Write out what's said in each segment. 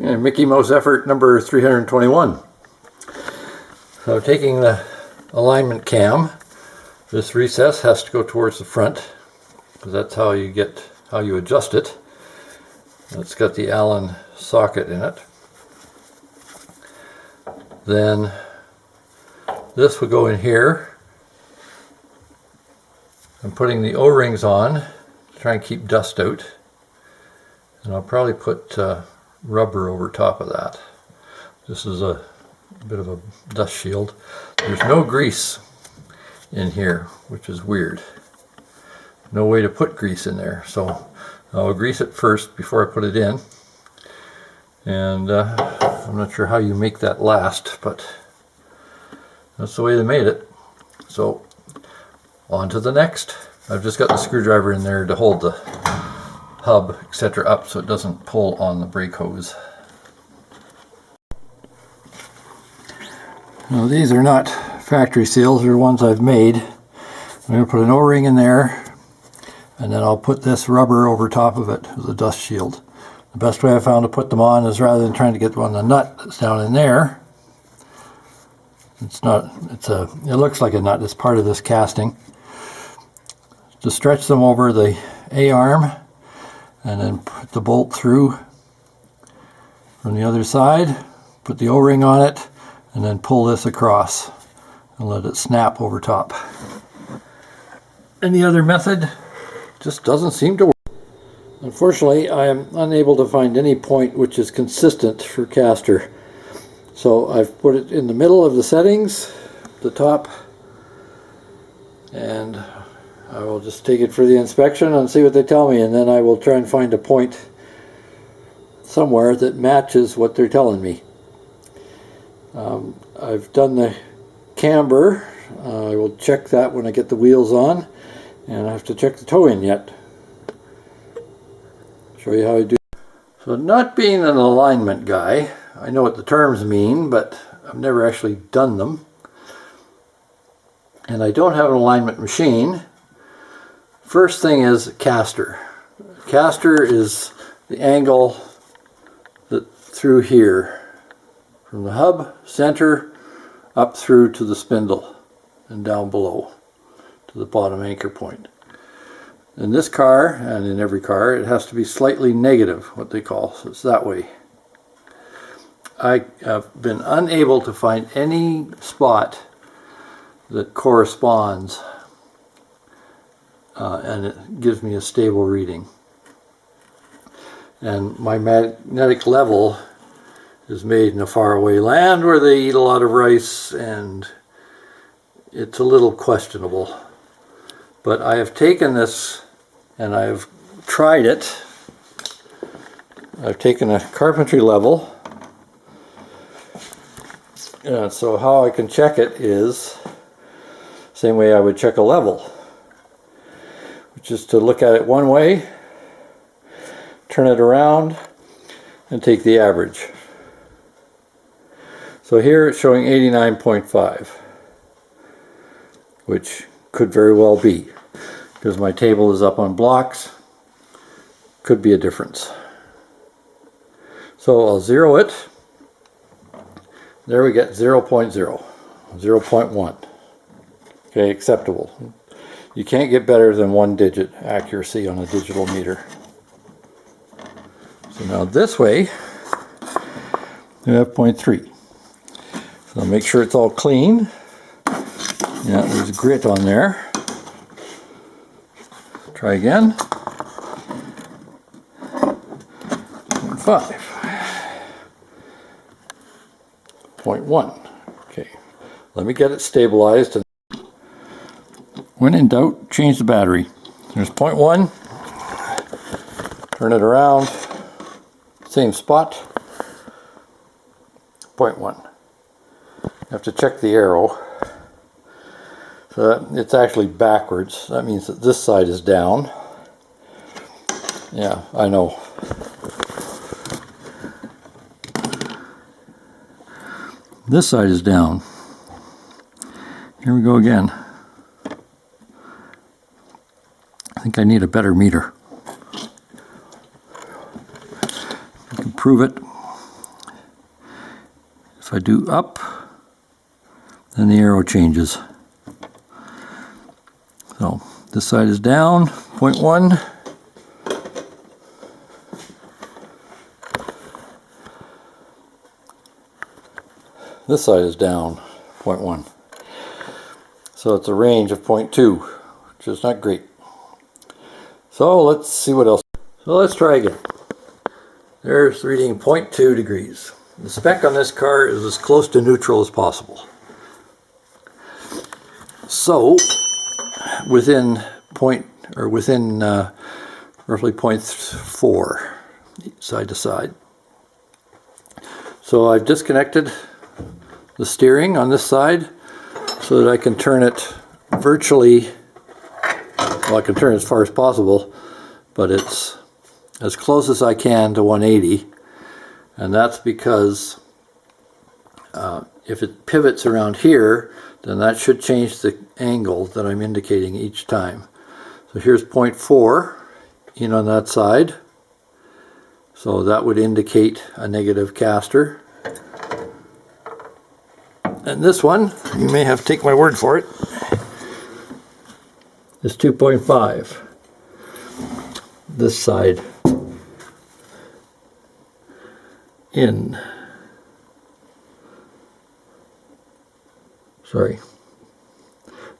And Mickey Mouse effort number 321. So taking the alignment cam, this recess has to go towards the front because that's how you adjust it. It's got the Allen socket in it. Then this will go in here. I'm putting the O-rings on to try and keep dust out. And I'll probably put rubber over top of that. This is a bit of a dust shield. There's no grease in here, which is weird. No way to put grease in there, so I'll grease it first before I put it in. And I'm not sure how you make that last, but that's the way they made it. So on to the next. I've just got the screwdriver in there to hold the hub, etc. up so it doesn't pull on the brake hose. Now these are not factory seals, they're ones I've made. I'm going to put an O-ring in there, and then I'll put this rubber over top of it as a dust shield. The best way I found to put them on is rather than trying to get on the nut that's down in there. It looks like a nut, it's part of this casting. Just stretch them over the A-arm and then put the bolt through from the other side, put the O-ring on it, and then pull this across and let it snap over top. Any other method just doesn't seem to work. Unfortunately, I am unable to find any point which is consistent for caster. So I've put it in the middle of the settings, the top, and I will just take it for the inspection and see what they tell me, and then I will try and find a point somewhere that matches what they're telling me. I've done the camber. I will check that when I get the wheels on, and I have to check the toe in yet. Show you how I do. So not being an alignment guy, I know what the terms mean, but I've never actually done them. And I don't have an alignment machine. First thing is caster. Caster is the angle that through here, from the hub center up through to the spindle and down below to the bottom anchor point. In this car, and in every car, it has to be slightly negative, what they call, so it's that way. I have been unable to find any spot that corresponds and it gives me a stable reading. And my magnetic level is made in a faraway land where they eat a lot of rice, and it's a little questionable. But I have taken this and I have tried it. I've taken a carpentry level, and so how I can check it is same way I would check a level, which is to look at it one way, turn it around, and take the average. So here it's showing 89.5, which could very well be, because my table is up on blocks, could be a difference. So I'll zero it. There we get 0.0, 0.1. Okay, acceptable. You can't get better than 1 digit accuracy on a digital meter. So now this way, we have 0.3. So make sure it's all clean. Yeah, there's grit on there. Try again. 0.5. 0.1. Okay, let me get it stabilized. When in doubt, change the battery. There's 0.1. Turn it around. Same spot. 0.1. You have to check the arrow. So it's actually backwards. That means that this side is down. Yeah, I know. This side is down. Here we go again. I think I need a better meter. You can prove it. If I do up, then the arrow changes. So this side is down, 0.1. This side is down, 0.1. So it's a range of 0.2, which is not great. So let's see what else. So let's try again. There's reading 0.2 degrees. The spec on this car is as close to neutral as possible. So within roughly 0.4 side to side. So I've disconnected the steering on this side so that I can turn it virtually, well, I can turn it as far as possible, but it's as close as I can to 180, and that's because if it pivots around here, then that should change the angle that I'm indicating each time. So here's 0.4 in on that side, so that would indicate a negative caster. And this one, you may have to take my word for it, is 2.5. This side in. Sorry.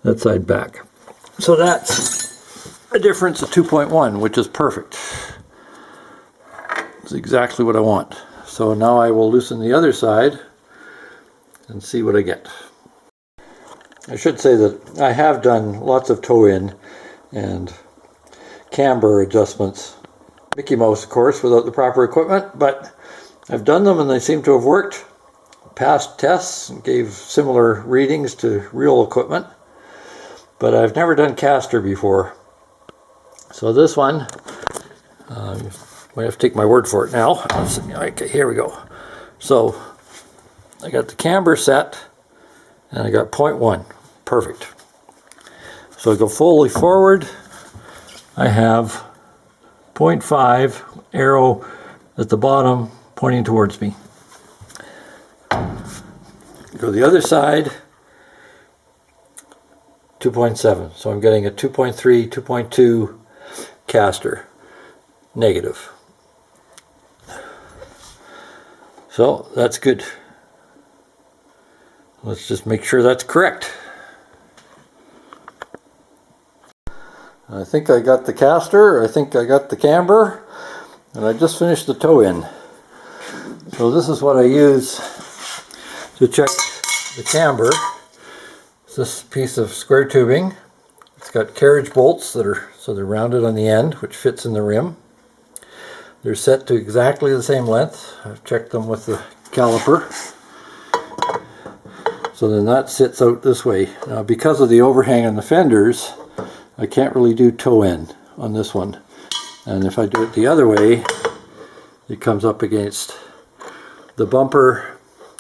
That side back. So that's a difference of 2.1, which is perfect. It's exactly what I want. So now I will loosen the other side and see what I get. I should say that I have done lots of toe-in and camber adjustments. Mickey Mouse, of course, without the proper equipment, but I've done them and they seem to have worked. Passed tests and gave similar readings to real equipment, but I've never done caster before. So this one, I have to take my word for it now. Okay, here we go. So I got the camber set and I got 0.1. Perfect. So I go fully forward. I have 0.5 arrow at the bottom pointing towards me. Go the other side, 2.7. So I'm getting a 2.3, 2.2 caster, negative. So that's good. Let's just make sure that's correct. I think I got the caster, I think I got the camber, and I just finished the toe-in. So this is what I use to check the camber. It's this piece of square tubing. It's got carriage bolts that are, so they're rounded on the end, which fits in the rim. They're set to exactly the same length. I've checked them with the caliper. So then that sits out this way. Now because of the overhang on the fenders, I can't really do toe-in on this one. And if I do it the other way, it comes up against the bumper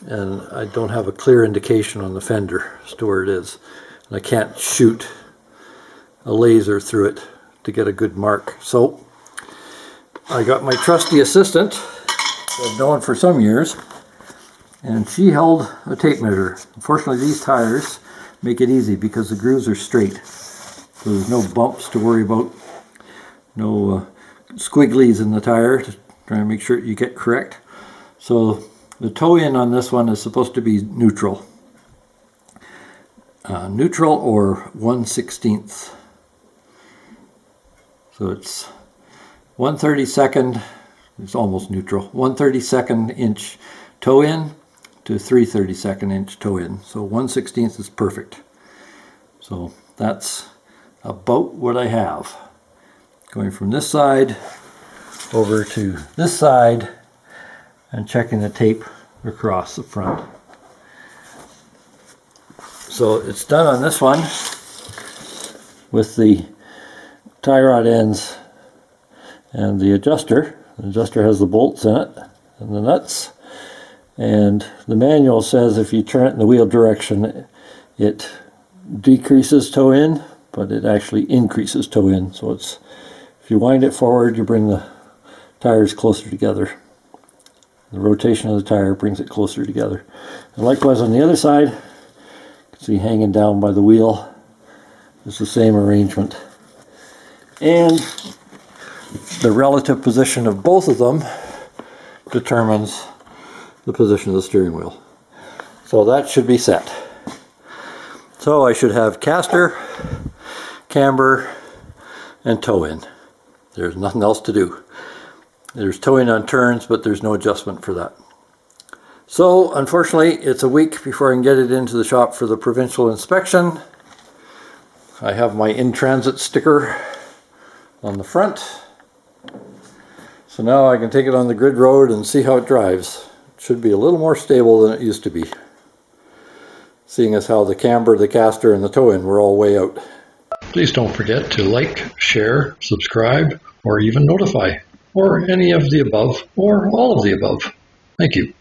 and I don't have a clear indication on the fender as to where it is. And I can't shoot a laser through it to get a good mark. So I got my trusty assistant, who I've known for some years, and she held a tape measure. Unfortunately, these tires make it easy because the grooves are straight. So there's no bumps to worry about, no squigglies in the tire to try and make sure you get correct. So the toe-in on this one is supposed to be neutral. Neutral or 1/16. So it's 1/32, it's almost neutral, 1/32 inch toe-in to 3/32 inch toe-in. So 1/16 is perfect. So that's about what I have. Going from this side over to this side and checking the tape across the front. So it's done on this one with the tie rod ends and the adjuster. The adjuster has the bolts in it and the nuts. And the manual says if you turn it in the wheel direction, it decreases toe-in, but it actually increases toe-in. So it's, if you wind it forward, you bring the tires closer together. The rotation of the tire brings it closer together. And likewise on the other side, you can see hanging down by the wheel, it's the same arrangement. And the relative position of both of them determines the position of the steering wheel. So that should be set. So I should have caster, camber, and toe in. There's nothing else to do. There's towing on turns, but there's no adjustment for that. So unfortunately, it's a week before I can get it into the shop for the provincial inspection. I have my in-transit sticker on the front. So now I can take it on the grid road and see how it drives. It should be a little more stable than it used to be, seeing as how the camber, the caster, and the toe-in were all way out. Please don't forget to like, share, subscribe, or even notify, or any of the above, or all of the above. Thank you.